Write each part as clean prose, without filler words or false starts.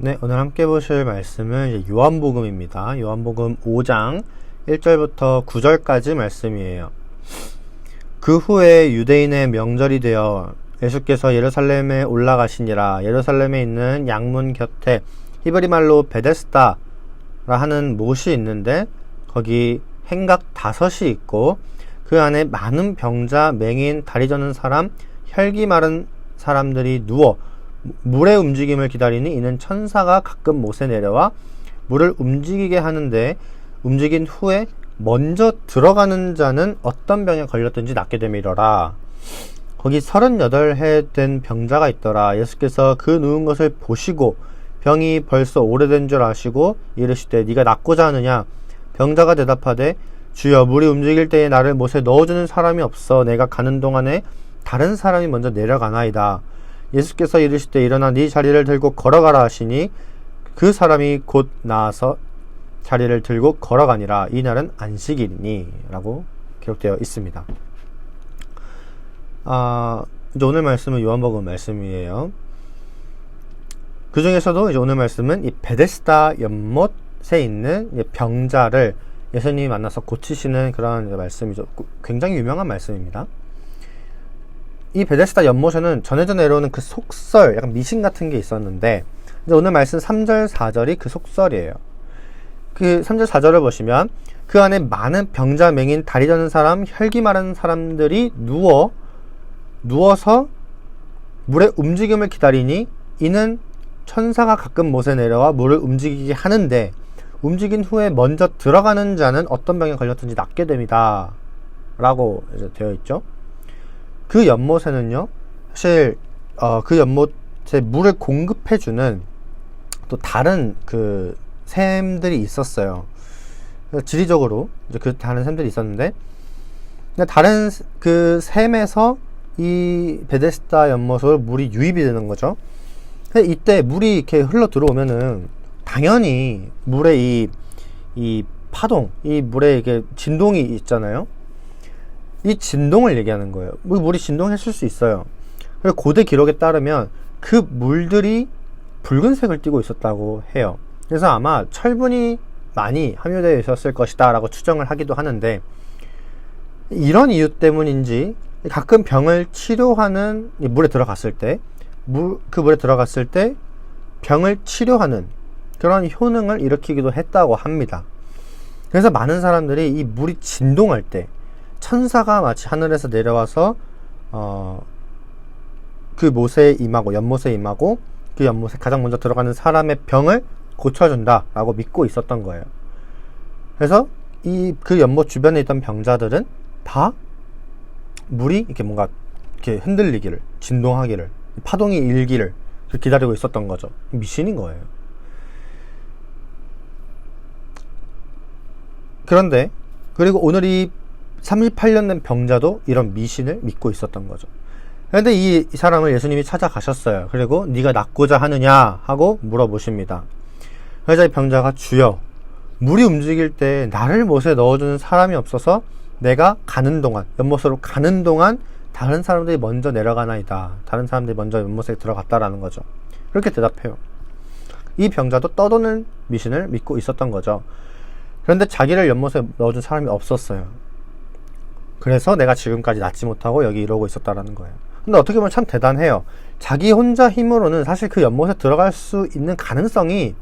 네, 오늘 함께 보실 말씀은 이제 요한복음입니다. 요한복음 5장 1절부터 9절까지 말씀이에요. 그 후에 유대인의 명절이 되어 예수께서 예루살렘에 올라가시니라. 예루살렘에 있는 양문 곁에 히브리 말로 베데스다라 하는 못이 있는데 거기 행각 5이 있고 그 안에 많은 병자, 맹인, 다리 저는 사람, 혈기 마른 사람들이 누워 물의 움직임을 기다리니 이는 천사가 가끔 못에 내려와 물을 움직이게 하는데 움직인 후에 먼저 들어가는 자는 어떤 병에 걸렸든지 낫게 되미러라. 거기 38해 된 병자가 있더라. 예수께서 그 누운 것을 보시고 병이 벌써 오래된 줄 아시고 이르시되 네가 낫고자 하느냐? 병자가 대답하되 주여 물이 움직일 때에 나를 못에 넣어주는 사람이 없어 내가 가는 동안에 다른 사람이 먼저 내려가나이다. 예수께서 이르시되 일어나 네 자리를 들고 걸어가라 하시니 그 사람이 곧 나아서 자리를 들고 걸어가니라. 이날은 안식일이니 라고 기록되어 있습니다. 이제 오늘 말씀은 요한복음 말씀이에요. 그 중에서도 이제 오늘 말씀은 이 베데스다 연못에 있는 병자를 예수님이 만나서 고치시는 그런 말씀이죠. 굉장히 유명한 말씀입니다. 이 베데스다 연못에는 전해져 내려오는 그 속설, 약간 미신 같은 게 있었는데, 이제 오늘 말씀 3절, 4절이 그 속설이에요. 그 3절, 4절을 보시면, 그 안에 많은 병자, 맹인, 다리 저는 사람, 혈기 마른 사람들이 누워서 물의 움직임을 기다리니, 이는 천사가 가끔 못에 내려와 물을 움직이게 하는데, 움직인 후에 먼저 들어가는 자는 어떤 병에 걸렸든지 낫게 됩니다. 라고 이제 되어 있죠. 그 연못에는요, 사실 그 연못에 물을 공급해주는 또 다른 그 샘들이 있었어요. 지리적으로 이제 그 다른 샘들이 있었는데, 다른 그 샘에서 이 베데스다 연못으로 물이 유입이 되는 거죠. 이때 물이 이렇게 흘러 들어오면은 당연히 물의 이 파동, 이 물에 이게 진동이 있잖아요. 이 진동을 얘기하는 거예요. 물이 진동했을 수 있어요. 그리고 고대 기록에 따르면 그 물들이 붉은색을 띠고 있었다고 해요. 그래서 아마 철분이 많이 함유되어 있었을 것이다 라고 추정을 하기도 하는데, 이런 이유 때문인지 가끔 병을 치료하는 물에 들어갔을 때 그 물에 들어갔을 때 병을 치료하는 그런 효능을 일으키기도 했다고 합니다. 그래서 많은 사람들이 이 물이 진동할 때 천사가 마치 하늘에서 내려와서 그 못에 임하고 연못에 임하고 그 연못에 가장 먼저 들어가는 사람의 병을 고쳐준다 라고 믿고 있었던 거예요. 그래서 그 연못 주변에 있던 병자들은 다 물이 이렇게 뭔가 이렇게 흔들리기를, 진동하기를, 파동이 일기를 기다리고 있었던 거죠. 미신인 거예요. 그런데 그리고 오늘 이 38년 된 병자도 이런 미신을 믿고 있었던 거죠. 그런데 이 사람을 예수님이 찾아가셨어요. 그리고 네가 낫고자 하느냐 하고 물어보십니다. 그래서 이 병자가 주여 물이 움직일 때 나를 못에 넣어주는 사람이 없어서 내가 가는 동안, 연못으로 가는 동안 다른 사람들이 먼저 내려가나이다. 다른 사람들이 먼저 연못에 들어갔다라는 거죠. 그렇게 대답해요. 이 병자도 떠도는 미신을 믿고 있었던 거죠. 그런데 자기를 연못에 넣어준 사람이 없었어요. 그래서 내가 지금까지 낫지 못하고 여기 이러고 있었다라는 거예요. 근데 어떻게 보면 참 대단해요. 자기 혼자 힘으로는 사실 그 연못에 들어갈 수 있는 가능성이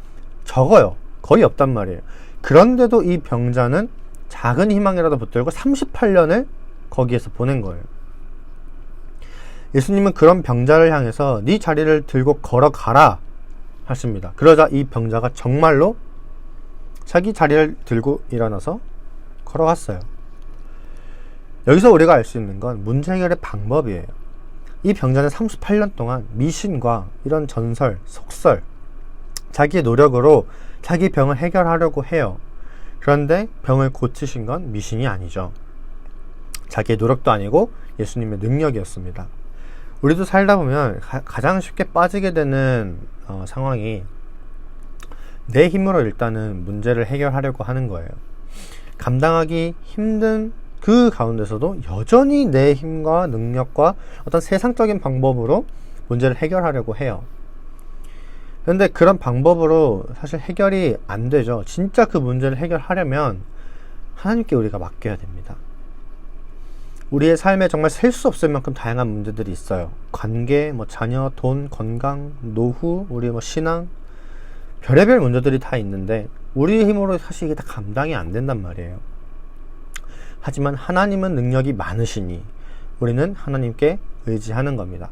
적어요. 거의 없단 말이에요. 그런데도 이 병자는 작은 희망이라도 붙들고 38년을 거기에서 보낸 거예요. 예수님은 그런 병자를 향해서 네 자리를 들고 걸어가라 하십니다. 그러자 이 병자가 정말로 자기 자리를 들고 일어나서 걸어갔어요. 여기서 우리가 알 수 있는 건 문제 해결의 방법이에요. 이 병자는 38년 동안 미신과 이런 전설, 속설, 자기의 노력으로 자기 병을 해결하려고 해요. 그런데 병을 고치신 건 미신이 아니죠. 자기의 노력도 아니고 예수님의 능력이었습니다. 우리도 살다 보면 가장 쉽게 빠지게 되는 상황이 내 힘으로 일단은 문제를 해결하려고 하는 거예요. 감당하기 힘든 그 가운데서도 여전히 내 힘과 능력과 어떤 세상적인 방법으로 문제를 해결하려고 해요. 근데 그런 방법으로 사실 해결이 안 되죠. 진짜 그 문제를 해결하려면 하나님께 우리가 맡겨야 됩니다. 우리의 삶에 정말 셀 수 없을 만큼 다양한 문제들이 있어요. 관계, 자녀, 돈, 건강, 노후, 우리 신앙, 별의별 문제들이 다 있는데 우리의 힘으로 사실 이게 다 감당이 안 된단 말이에요. 하지만 하나님은 능력이 많으시니 우리는 하나님께 의지하는 겁니다.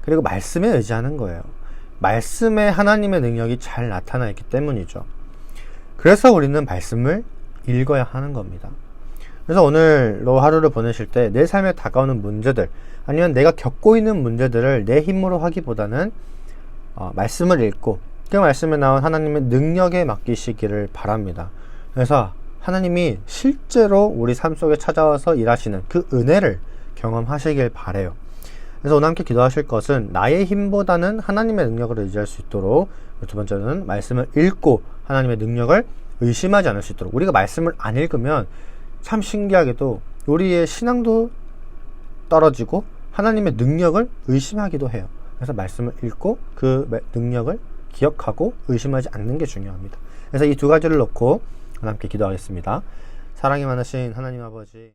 그리고 말씀에 의지하는 거예요. 말씀에 하나님의 능력이 잘 나타나 있기 때문이죠. 그래서 우리는 말씀을 읽어야 하는 겁니다. 그래서 오늘로 하루를 보내실 때 내 삶에 다가오는 문제들, 아니면 내가 겪고 있는 문제들을 내 힘으로 하기보다는 말씀을 읽고 그 말씀에 나온 하나님의 능력에 맡기시기를 바랍니다. 그래서 하나님이 실제로 우리 삶 속에 찾아와서 일하시는 그 은혜를 경험하시길 바래요. 그래서 오늘 함께 기도하실 것은 나의 힘보다는 하나님의 능력을 의지할 수 있도록, 두 번째는 말씀을 읽고 하나님의 능력을 의심하지 않을 수 있도록. 우리가 말씀을 안 읽으면 참 신기하게도 우리의 신앙도 떨어지고 하나님의 능력을 의심하기도 해요. 그래서 말씀을 읽고 그 능력을 기억하고 의심하지 않는 게 중요합니다. 그래서 이 두 가지를 놓고 함께 기도하겠습니다. 사랑이 많으신 하나님 아버지,